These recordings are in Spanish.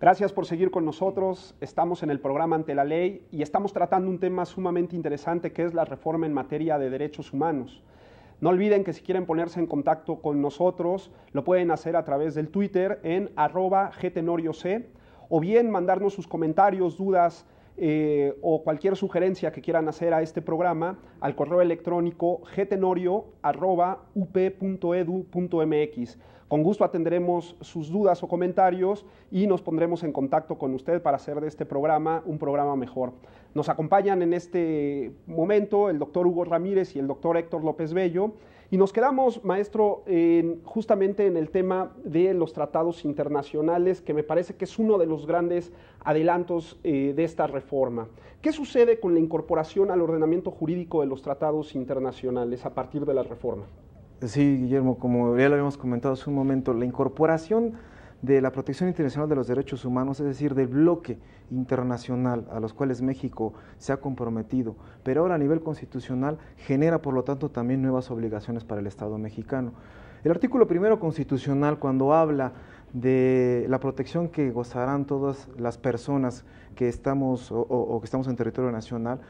Gracias por seguir con nosotros. Estamos en el programa Ante la Ley y estamos tratando un tema sumamente interesante que es la reforma en materia de derechos humanos. No olviden que si quieren ponerse en contacto con nosotros, lo pueden hacer a través del Twitter en @gtenorioc o bien mandarnos sus comentarios, dudas o cualquier sugerencia que quieran hacer a este programa al correo electrónico gtenorio@up.edu.mx. Con gusto atenderemos sus dudas o comentarios y nos pondremos en contacto con usted para hacer de este programa un programa mejor. Nos acompañan en este momento el doctor Hugo Ramírez y el doctor Héctor López Bello y nos quedamos, maestro, justamente en el tema de los tratados internacionales, que me parece que es uno de los grandes adelantos de esta reforma. ¿Qué sucede con la incorporación al ordenamiento jurídico de los tratados internacionales a partir de la reforma? Sí, Guillermo, como ya lo habíamos comentado hace un momento, la incorporación de la protección internacional de los derechos humanos, es decir, del bloque internacional a los cuales México se ha comprometido, pero ahora a nivel constitucional genera por lo tanto también nuevas obligaciones para el Estado mexicano. El artículo primero constitucional, cuando habla de la protección que gozarán todas las personas que estamos o que estamos en territorio nacional,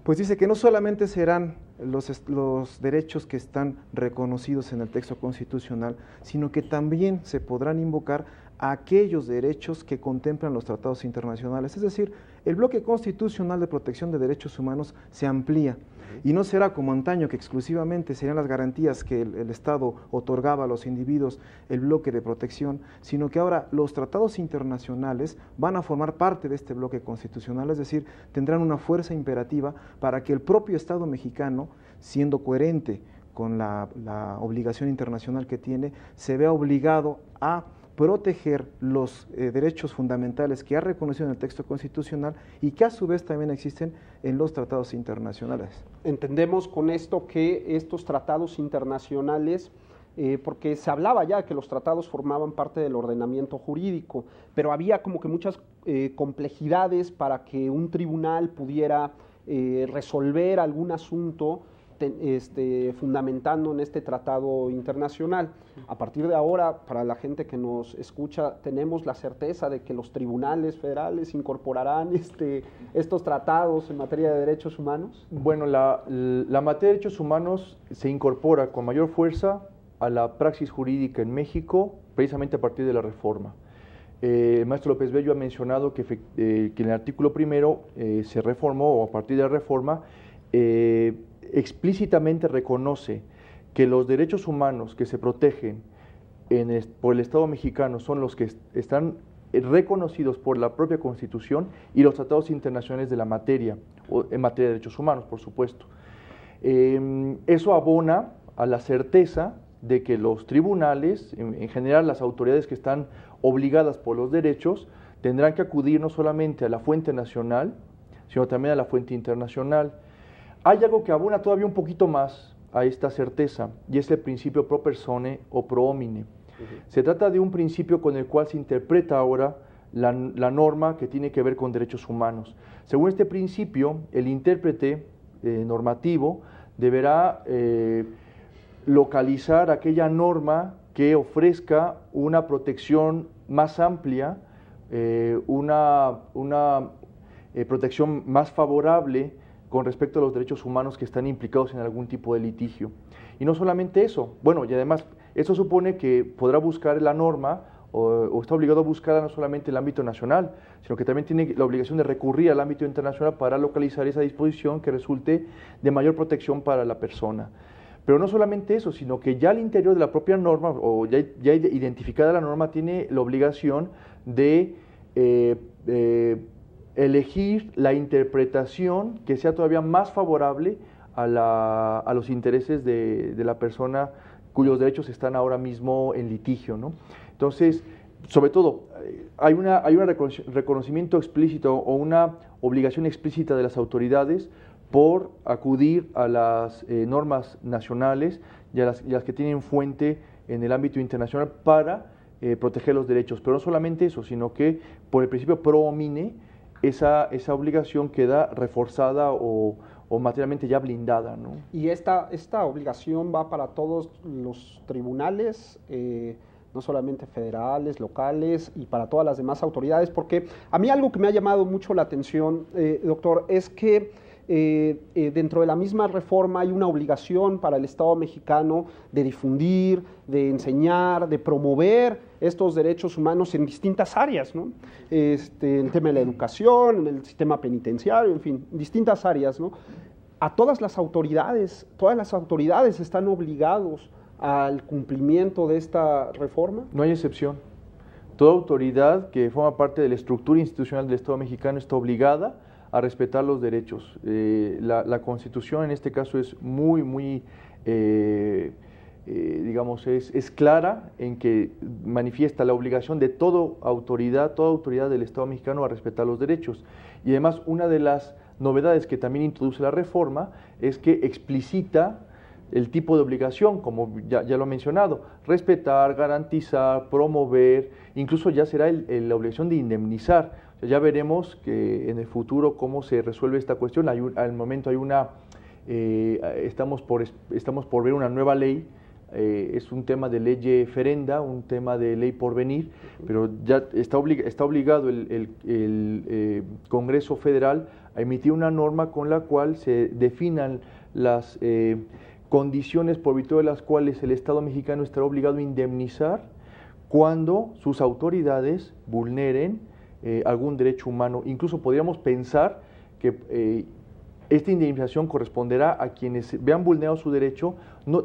pues dice que no solamente serán los derechos que están reconocidos en el texto constitucional, sino que también se podrán invocar a aquellos derechos que contemplan los tratados internacionales. Es decir, el bloque constitucional de protección de derechos humanos se amplía y no será como antaño que exclusivamente serían las garantías que el Estado otorgaba a los individuos el bloque de protección, sino que ahora los tratados internacionales van a formar parte de este bloque constitucional, es decir, tendrán una fuerza imperativa para que el propio Estado mexicano, siendo coherente con la obligación internacional que tiene, se vea obligado a proteger los derechos fundamentales que ha reconocido en el texto constitucional y que a su vez también existen en los tratados internacionales. Entendemos con esto que estos tratados internacionales, porque se hablaba ya que los tratados formaban parte del ordenamiento jurídico, pero había como que muchas complejidades para que un tribunal pudiera resolver algún asunto fundamentando en este tratado internacional. A partir de ahora, para la gente que nos escucha, tenemos la certeza de que los tribunales federales incorporarán estos tratados en materia de derechos humanos. Bueno, la materia de derechos humanos se incorpora con mayor fuerza a la praxis jurídica en México, precisamente a partir de la reforma. El maestro López Bello ha mencionado que en el artículo primero se reformó, o a partir de la reforma, explícitamente reconoce que los derechos humanos que se protegen por el Estado mexicano son los que están reconocidos por la propia Constitución y los tratados internacionales de la materia, en materia de derechos humanos, por supuesto. Eso abona a la certeza de que los tribunales, en general las autoridades que están obligadas por los derechos, tendrán que acudir no solamente a la fuente nacional, sino también a la fuente internacional. Hay algo que abona todavía un poquito más a esta certeza, y es el principio pro persone o pro homine. Se trata de un principio con el cual se interpreta ahora la norma que tiene que ver con derechos humanos. Según este principio, el intérprete normativo deberá localizar aquella norma que ofrezca una protección más amplia, una protección más favorable con respecto a los derechos humanos que están implicados en algún tipo de litigio. Y no solamente eso, bueno, y además eso supone que podrá buscar la norma o está obligado a buscarla no solamente en el ámbito nacional, sino que también tiene la obligación de recurrir al ámbito internacional para localizar esa disposición que resulte de mayor protección para la persona. Pero no solamente eso, sino que ya al interior de la propia norma, o ya identificada la norma, tiene la obligación de elegir la interpretación que sea todavía más favorable a los intereses de la persona cuyos derechos están ahora mismo en litigio, ¿no? Entonces, sobre todo, hay un reconocimiento explícito o una obligación explícita de las autoridades por acudir a las normas nacionales y a las que tienen fuente en el ámbito internacional para proteger los derechos. Pero no solamente eso, sino que por el principio pro homine, esa obligación queda reforzada o materialmente ya blindada, ¿no? Y esta obligación va para todos los tribunales no solamente federales, locales y para todas las demás autoridades, porque a mí algo que me ha llamado mucho la atención, doctor, es que dentro de la misma reforma hay una obligación para el Estado mexicano de difundir, de enseñar, de promover estos derechos humanos en distintas áreas, ¿no? En el tema de la educación, en el sistema penitenciario, en fin, distintas áreas, ¿no? A todas las autoridades están obligados al cumplimiento de esta reforma. No hay excepción. Toda autoridad que forma parte de la estructura institucional del Estado mexicano está obligada a respetar los derechos. La Constitución en este caso es muy, digamos, es clara en que manifiesta la obligación de toda autoridad del Estado mexicano a respetar los derechos. Y además, una de las novedades que también introduce la reforma es que explicita el tipo de obligación, como ya lo he mencionado: respetar, garantizar, promover, incluso ya será la obligación de indemnizar. O sea, ya veremos que en el futuro cómo se resuelve esta cuestión. Al momento estamos por ver una nueva ley. Es un tema de ley ferenda, un tema de ley por venir, pero ya está obligado el Congreso Federal a emitir una norma con la cual se definan las condiciones por virtud de las cuales el Estado mexicano estará obligado a indemnizar cuando sus autoridades vulneren algún derecho humano. Incluso podríamos pensar que esta indemnización corresponderá a quienes vean vulnerado su derecho,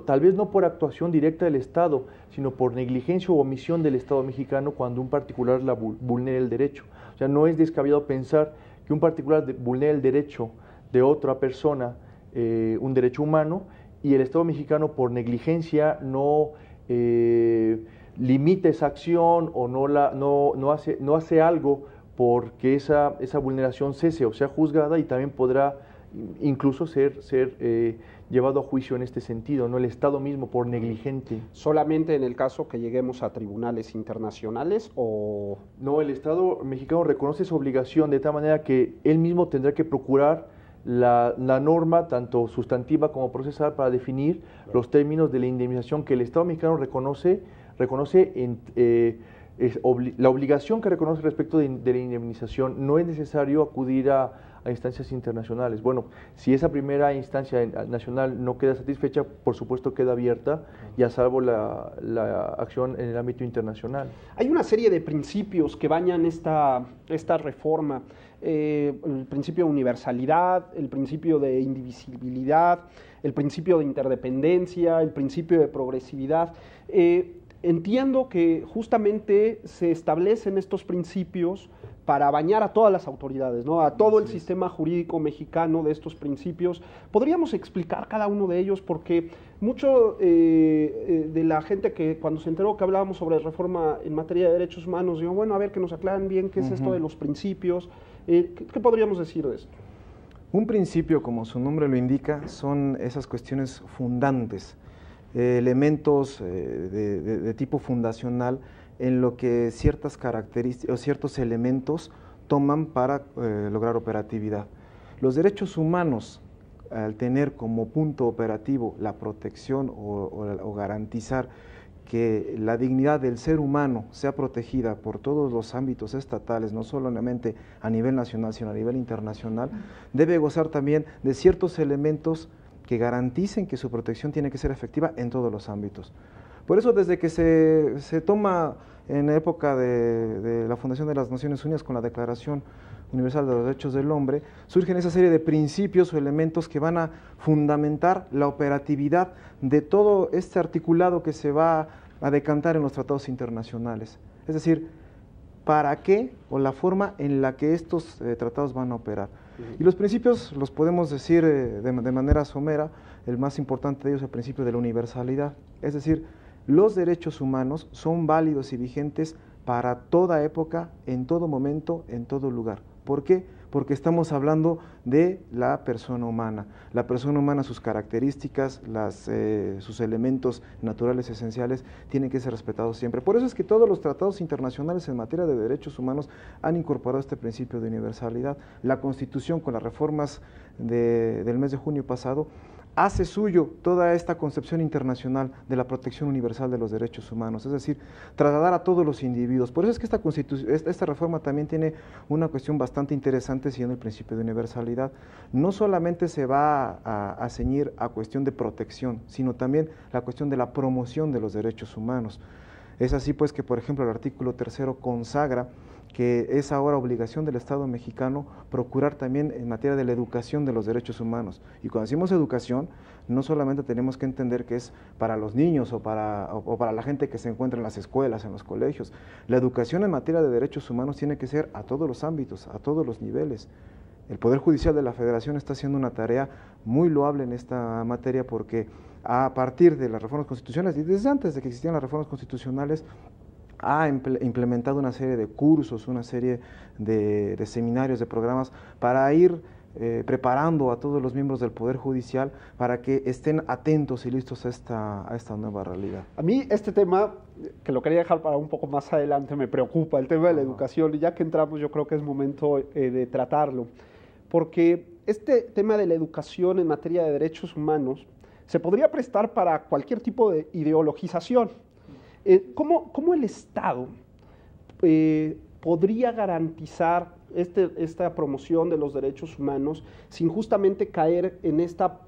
tal vez no por actuación directa del Estado, sino por negligencia o omisión del Estado mexicano cuando un particular vulnere el derecho. O sea, no es descabellado pensar que un particular vulnere el derecho de otra persona, un derecho humano, y el Estado mexicano por negligencia no limita esa acción o no hace algo porque esa vulneración cese o sea juzgada, y también podrá incluso ser llevado a juicio en este sentido, ¿no? El Estado mismo por negligente. ¿Solamente en el caso que lleguemos a tribunales internacionales o...? No, el Estado mexicano reconoce esa obligación de tal manera que él mismo tendrá que procurar la norma, tanto sustantiva como procesal, para definir los términos de la indemnización que el Estado mexicano reconoce la obligación que reconoce respecto de la indemnización. No es necesario acudir a instancias internacionales. Bueno, si esa primera instancia nacional no queda satisfecha, por supuesto queda abierta y a salvo la acción en el ámbito internacional. Hay una serie de principios que bañan esta reforma. El principio de universalidad, el principio de indivisibilidad, el principio de interdependencia, el principio de progresividad. Entiendo que justamente se establecen estos principios para bañar a todas las autoridades, ¿no? A todo el sistema jurídico mexicano de estos principios. ¿Podríamos explicar cada uno de ellos? Porque mucho de la gente que cuando se enteró que hablábamos sobre reforma en materia de derechos humanos, digo, bueno, a ver, que nos aclaren bien qué es esto de los principios. ¿Qué podríamos decir de esto? Un principio, como su nombre lo indica, son esas cuestiones fundantes, elementos de tipo fundacional en lo que ciertas características o ciertos elementos toman para lograr operatividad. Los derechos humanos, al tener como punto operativo la protección o garantizar que la dignidad del ser humano sea protegida por todos los ámbitos estatales, no solamente a nivel nacional, sino a nivel internacional, debe gozar también de ciertos elementos que garanticen que su protección tiene que ser efectiva en todos los ámbitos. Por eso, desde que se toma en la época de la Fundación de las Naciones Unidas con la Declaración Universal de los Derechos del Hombre, surgen esa serie de principios o elementos que van a fundamentar la operatividad de todo este articulado que se va a decantar en los tratados internacionales. Es decir, ¿para qué o la forma en la que estos tratados van a operar? Y los principios los podemos decir de manera somera. El más importante de ellos es el principio de la universalidad. Es decir, los derechos humanos son válidos y vigentes para toda época, en todo momento, en todo lugar. ¿Por qué? Porque estamos hablando de la persona humana. La persona humana, sus características, sus elementos naturales esenciales tienen que ser respetados siempre. Por eso es que todos los tratados internacionales en materia de derechos humanos han incorporado este principio de universalidad. La Constitución, con las reformas del mes de junio pasado, hace suyo toda esta concepción internacional de la protección universal de los derechos humanos, es decir, trasladar a todos los individuos. Por eso es que esta reforma también tiene una cuestión bastante interesante, siguiendo el principio de universalidad. No solamente se va a ceñir a cuestión de protección, sino también la cuestión de la promoción de los derechos humanos. Es así pues que, por ejemplo, el artículo 3º consagra que es ahora obligación del Estado mexicano procurar también en materia de la educación de los derechos humanos. Y cuando decimos educación, no solamente tenemos que entender que es para los niños o para la gente que se encuentra en las escuelas, en los colegios. La educación en materia de derechos humanos tiene que ser a todos los ámbitos, a todos los niveles. El Poder Judicial de la Federación está haciendo una tarea muy loable en esta materia porque a partir de las reformas constitucionales y desde antes de que existieran las reformas constitucionales, ha implementado una serie de cursos, una serie de seminarios, de programas para ir preparando a todos los miembros del Poder Judicial para que estén atentos y listos a esta nueva realidad. A mí este tema, que lo quería dejar para un poco más adelante, me preocupa, el tema de la educación, y ya que entramos yo creo que es momento de tratarlo, porque este tema de la educación en materia de derechos humanos se podría prestar para cualquier tipo de ideologización. ¿Cómo el Estado podría garantizar esta promoción de los derechos humanos sin justamente caer en esta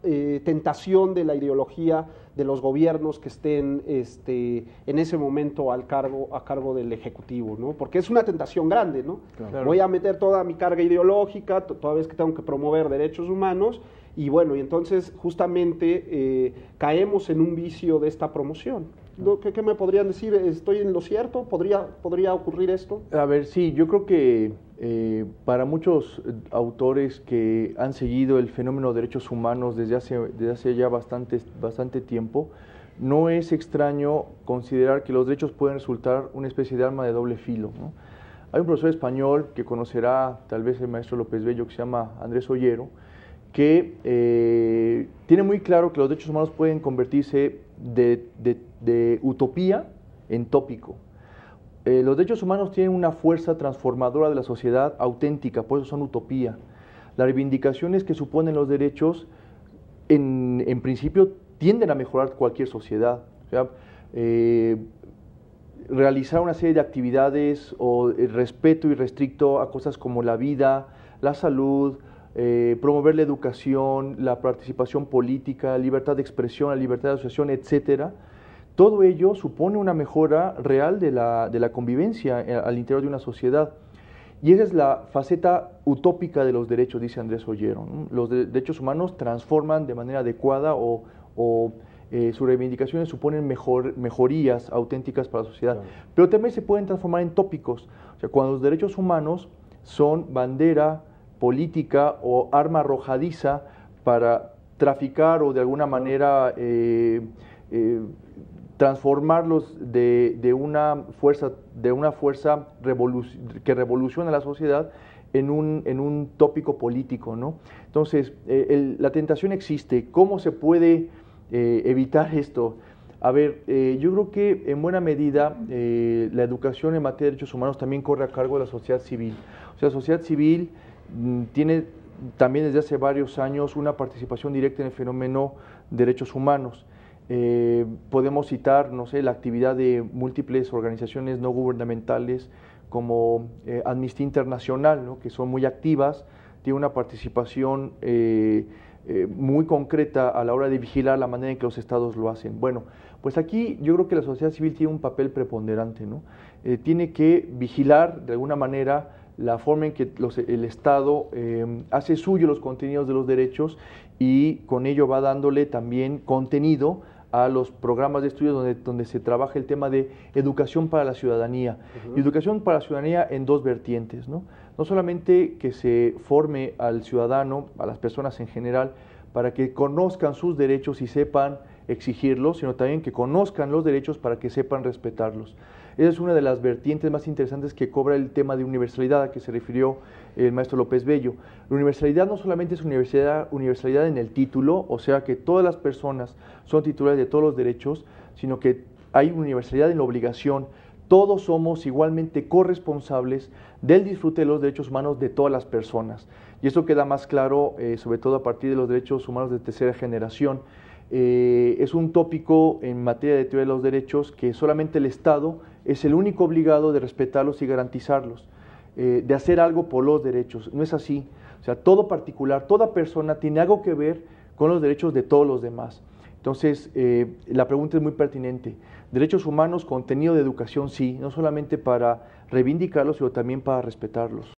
tentación de la ideología de los gobiernos que estén en ese momento a cargo del Ejecutivo, ¿no? Porque es una tentación grande, ¿no? Claro. Voy a meter toda mi carga ideológica, toda vez que tengo que promover derechos humanos, y bueno, y entonces justamente caemos en un vicio de esta promoción. ¿Qué me podrían decir? ¿Estoy en lo cierto? ¿Podría ocurrir esto? A ver, sí, yo creo que para muchos autores que han seguido el fenómeno de derechos humanos desde hace ya bastante tiempo, no es extraño considerar que los derechos pueden resultar una especie de arma de doble filo, ¿no? Hay un profesor español que conocerá tal vez el maestro López Bello, que se llama Andrés Ollero, que tiene muy claro que los derechos humanos pueden convertirse de utopía en tópico. Los derechos humanos tienen una fuerza transformadora de la sociedad auténtica, por eso son utopía. Las reivindicaciones que suponen los derechos, en principio, tienden a mejorar cualquier sociedad. O sea, realizar una serie de actividades o el respeto irrestricto a cosas como la vida, la salud, promover la educación, la participación política, la libertad de expresión, la libertad de asociación, etcétera. Todo ello supone una mejora real de la convivencia al interior de una sociedad. Y esa es la faceta utópica de los derechos, dice Andrés Ollero, ¿no? Los derechos humanos transforman de manera adecuada o sus reivindicaciones suponen mejorías auténticas para la sociedad. Claro. Pero también se pueden transformar en tópicos. O sea, cuando los derechos humanos son bandera política o arma arrojadiza para traficar o de alguna manera transformarlos de una fuerza que revoluciona la sociedad en un tópico político, ¿no? Entonces, la tentación existe. ¿Cómo se puede evitar esto? A ver, yo creo que en buena medida la educación en materia de derechos humanos también corre a cargo de la sociedad civil. O sea, la sociedad civil tiene también desde hace varios años una participación directa en el fenómeno de derechos humanos. Podemos citar, no sé, la actividad de múltiples organizaciones no gubernamentales como Amnistía Internacional, ¿no? Que son muy activas, tiene una participación muy concreta a la hora de vigilar la manera en que los estados lo hacen. Bueno, pues aquí yo creo que la sociedad civil tiene un papel preponderante, ¿no? Tiene que vigilar de alguna manera la forma en que el Estado hace suyo los contenidos de los derechos y con ello va dándole también contenido a los programas de estudio donde se trabaja el tema de educación para la ciudadanía. Uh-huh. Educación para la ciudadanía en dos vertientes, ¿no? No solamente que se forme al ciudadano, a las personas en general, para que conozcan sus derechos y sepan exigirlos, sino también que conozcan los derechos para que sepan respetarlos. Esa es una de las vertientes más interesantes que cobra el tema de universalidad a que se refirió el maestro López Bello. La universalidad no solamente es universalidad en el título, o sea que todas las personas son titulares de todos los derechos, sino que hay universalidad en la obligación. todos somos igualmente corresponsables del disfrute de los derechos humanos de todas las personas. Y esto queda más claro, sobre todo a partir de los derechos humanos de tercera generación. Es un tópico en materia de teoría de los derechos que solamente el Estado es el único obligado de respetarlos y garantizarlos, de hacer algo por los derechos. No es así. O sea, todo particular, toda persona tiene algo que ver con los derechos de todos los demás. Entonces, la pregunta es muy pertinente. Derechos humanos, contenido de educación, sí, no solamente para reivindicarlos, sino también para respetarlos.